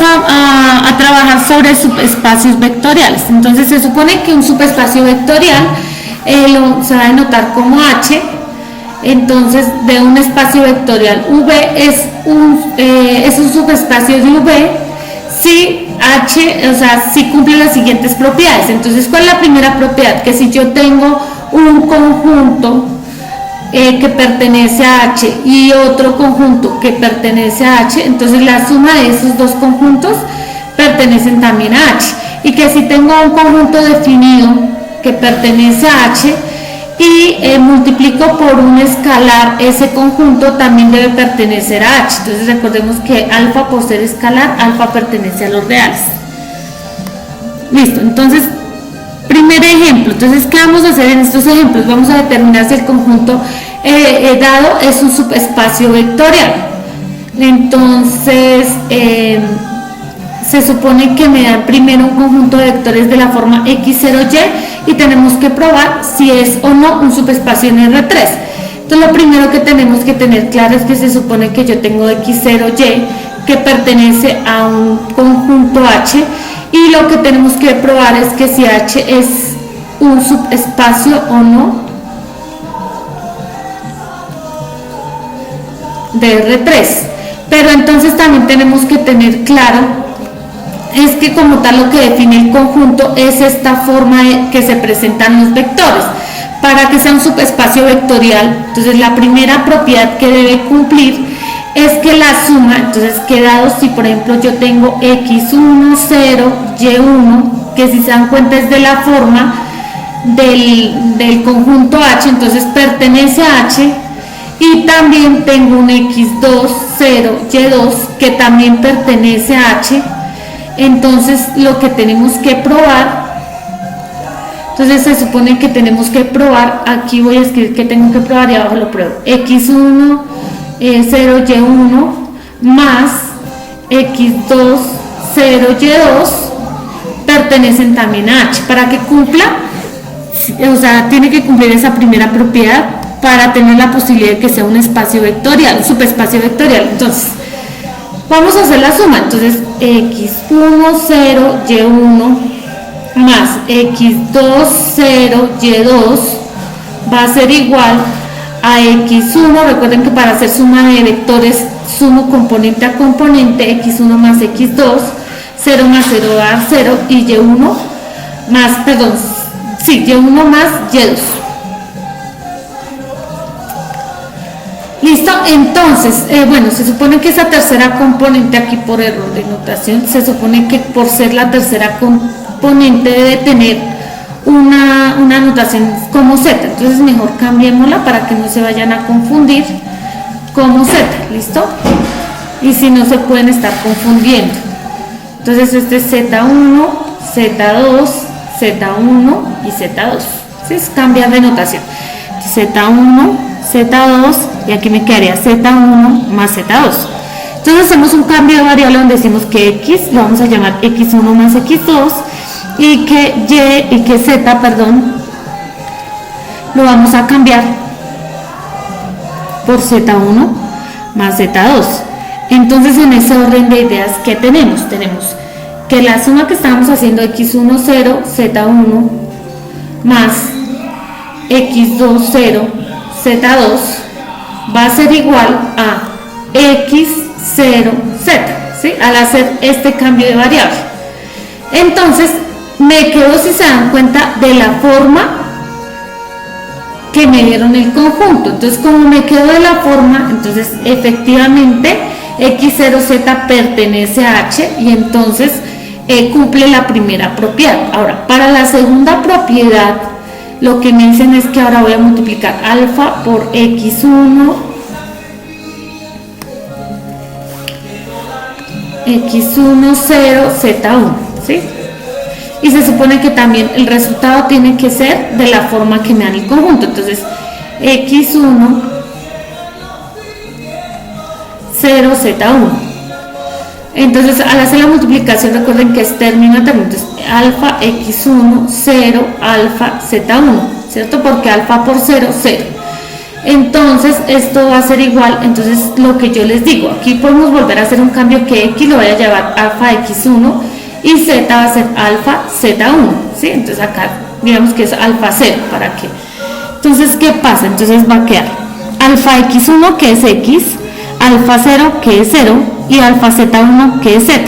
vamos a trabajar sobre subespacios vectoriales. Entonces se supone que un subespacio vectorial se va a denotar como H. Entonces de un espacio vectorial V es un subespacio de V si H, o sea, si cumple las siguientes propiedades. Entonces, ¿cuál es la primera propiedad? Que si yo tengo un conjunto que pertenece a H y otro conjunto que pertenece a H, entonces la suma de esos dos conjuntos pertenecen también a H. Y que si tengo un conjunto definido que pertenece a H y multiplico por un escalar, ese conjunto también debe pertenecer a H. Entonces recordemos que alfa, por ser escalar, alfa pertenece a los reales. Listo, entonces primer ejemplo. Entonces, ¿qué vamos a hacer en estos ejemplos? Vamos a determinar si el conjunto dado es un subespacio vectorial. Entonces se supone que me dan primero un conjunto de vectores de la forma x0y y tenemos que probar si es o no un subespacio en R3. Entonces lo primero que tenemos que tener claro es que se supone que yo tengo x0y que pertenece a un conjunto H, y lo que tenemos que probar es que si H es un subespacio o no de R3. Pero entonces también tenemos que tener claro es que como tal lo que define el conjunto es esta forma que se presentan los vectores. Para que sea un subespacio vectorial, entonces la primera propiedad que debe cumplir es que la suma, entonces que dado si por ejemplo yo tengo x1, 0, y1, que si se dan cuenta es de la forma del conjunto H, entonces pertenece a H, y también tengo un x2, 0, y2 que también pertenece a H. Entonces lo que tenemos que probar, entonces se supone que tenemos que probar, aquí voy a escribir que tengo que probar y abajo lo pruebo, x1, 0, y1 más x2, 0, y2 pertenecen también a H. Para que cumpla, o sea, tiene que cumplir esa primera propiedad para tener la posibilidad de que sea un espacio vectorial, un subespacio vectorial. Entonces vamos a hacer la suma. Entonces x1, 0, y1 más x2, 0, y2 va a ser igual a x1. Recuerden que para hacer suma de vectores sumo componente a componente, x1 más x2, 0 más 0 va a dar 0, y y1 más, perdón, sí, y1 más y2. Listo, entonces, bueno, se supone que esa tercera componente aquí por error de notación, se supone que por ser la tercera componente debe tener una notación como z, entonces mejor cambiémosla para que no se vayan a confundir como z, ¿listo? Y si no se pueden estar confundiendo. Entonces este es z1, z2, z1 y z2, ¿sí? Es cambiar de notación. z1, z2 y aquí me quedaría z1 más z2. Entonces hacemos un cambio de variable donde decimos que x lo vamos a llamar x1 más x2 y que z, perdón, lo vamos a cambiar por z1 más z2. Entonces en ese orden de ideas que tenemos que la suma que estábamos haciendo x1, 0, z1 más x2, 0, z2 va a ser igual a x0, z, ¿sí? Al hacer este cambio de variable. Entonces me quedo, si se dan cuenta, de la forma que me dieron el conjunto. Entonces como me quedo de la forma, entonces efectivamente x0z pertenece a H y entonces cumple la primera propiedad. Ahora, para la segunda propiedad, lo que me dicen es que ahora voy a multiplicar alfa por x1, 0, z1, ¿sí? Y se supone que también el resultado tiene que ser de la forma que me dan el conjunto. Entonces, x1, 0, z1. Entonces, al hacer la multiplicación, recuerden que es término a término. Entonces, alfa x1, 0, alfa z1, ¿cierto? Porque alfa por 0, 0. Entonces esto va a ser igual, entonces lo que yo les digo, aquí podemos volver a hacer un cambio que x lo voy a llevar alfa x1 y z va a ser alfa z1, ¿sí? Entonces acá digamos que es alfa 0, ¿para qué? Entonces, ¿qué pasa? Entonces va a quedar alfa x1 que es x, alfa 0 que es 0 y alfa z1 que es z.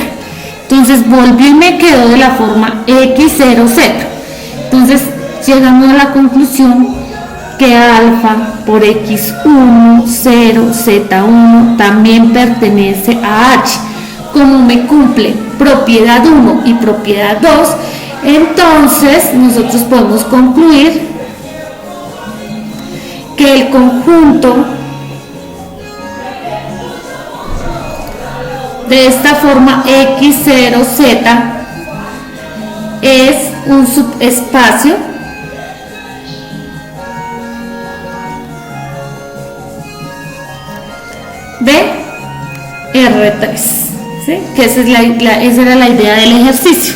Entonces volvió y me quedó de la forma x0z. Entonces llegamos a la conclusión que alfa por x1, 0, z1 también pertenece a h. Como me cumple propiedad 1 y propiedad 2, entonces nosotros podemos concluir que el conjunto de esta forma x0z es un subespacio de R3, ¿sí? Que esa era la idea del ejercicio.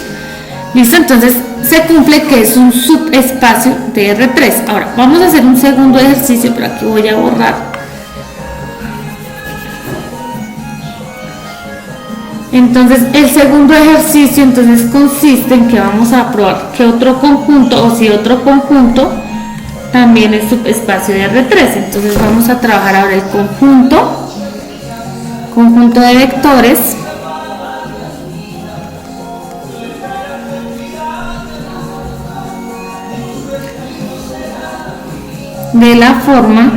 ¿Listo? Entonces se cumple que es un subespacio de R3. Ahora vamos a hacer un segundo ejercicio, pero aquí voy a borrar. Entonces el segundo ejercicio entonces consiste en que vamos a probar que otro conjunto, o si otro conjunto también es subespacio de R3. Entonces vamos a trabajar ahora el conjunto de vectores de la forma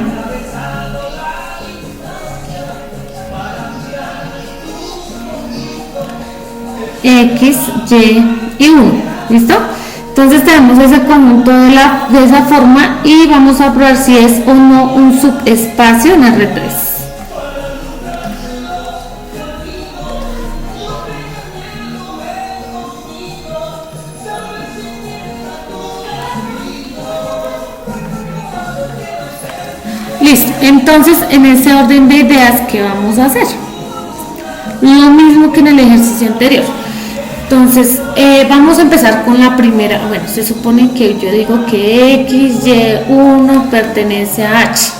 x, y y 1. ¿Listo? Entonces tenemos ese conjunto de esa forma y vamos a probar si es o no un subespacio en R3. Listo, entonces en ese orden de ideas, ¿qué vamos a hacer? Lo mismo que en el ejercicio anterior. Entonces vamos a empezar con la primera. Bueno, se supone que yo digo que x, y, 1 pertenece a h,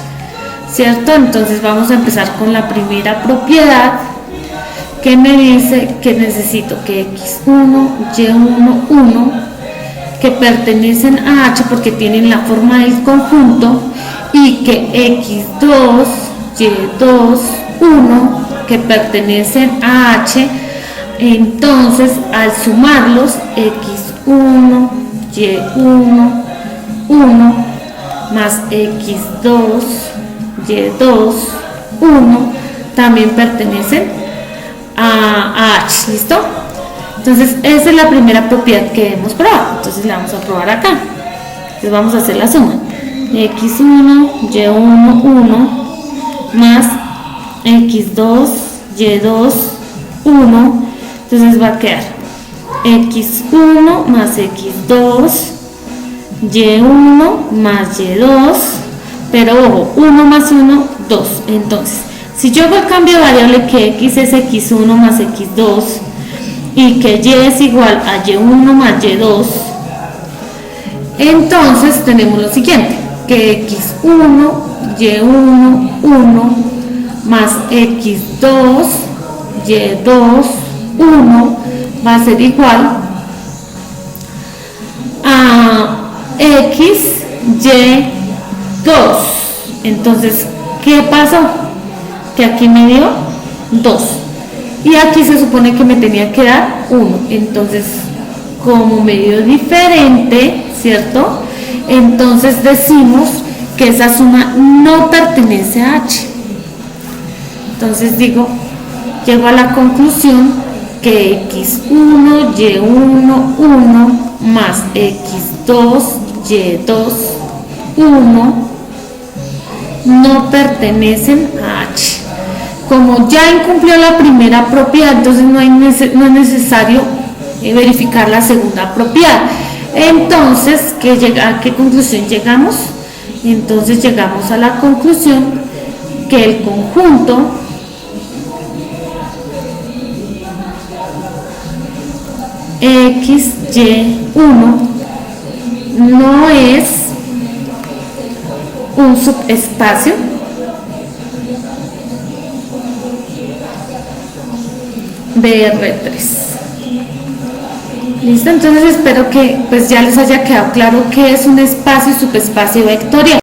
¿cierto? Entonces vamos a empezar con la primera propiedad que me dice que necesito que x1, y1, 1 que pertenecen a h porque tienen la forma del conjunto, y que x2, y2, 1 que pertenecen a h. Entonces al sumarlos x1, y1, 1 más x2, y2, 1 también pertenecen a h. ¿Listo? Entonces esa es la primera propiedad que hemos probado. Entonces la vamos a probar acá. Entonces vamos a hacer la suma. x1, y1, 1 más x2, y2, 1. Entonces va a quedar x1 más x2, y1 más y2, pero ojo, 1 más 1, 2. Entonces, si yo hago el cambio de variable que x es x1 más x2 y que y es igual a y1 más y2, entonces tenemos lo siguiente, que x1, y1, 1 más x2, y2, 1 va a ser igual a x, y, 2. Entonces, ¿qué pasó? Que aquí me dio 2 y aquí se supone que me tenía que dar 1. Entonces, como me dio diferente, ¿cierto? Entonces decimos que esa suma no pertenece a h. Entonces llego a la conclusión que x1, y1, 1 más x2, y2, 1 no pertenecen a h. Como ya incumplió la primera propiedad, entonces no es necesario verificar la segunda propiedad. Entonces, ¿a qué conclusión llegamos? Entonces llegamos a la conclusión que el conjunto x, y, 1 no es un subespacio BR3. Listo, entonces espero que pues ya les haya quedado claro qué es un espacio y subespacio vectorial.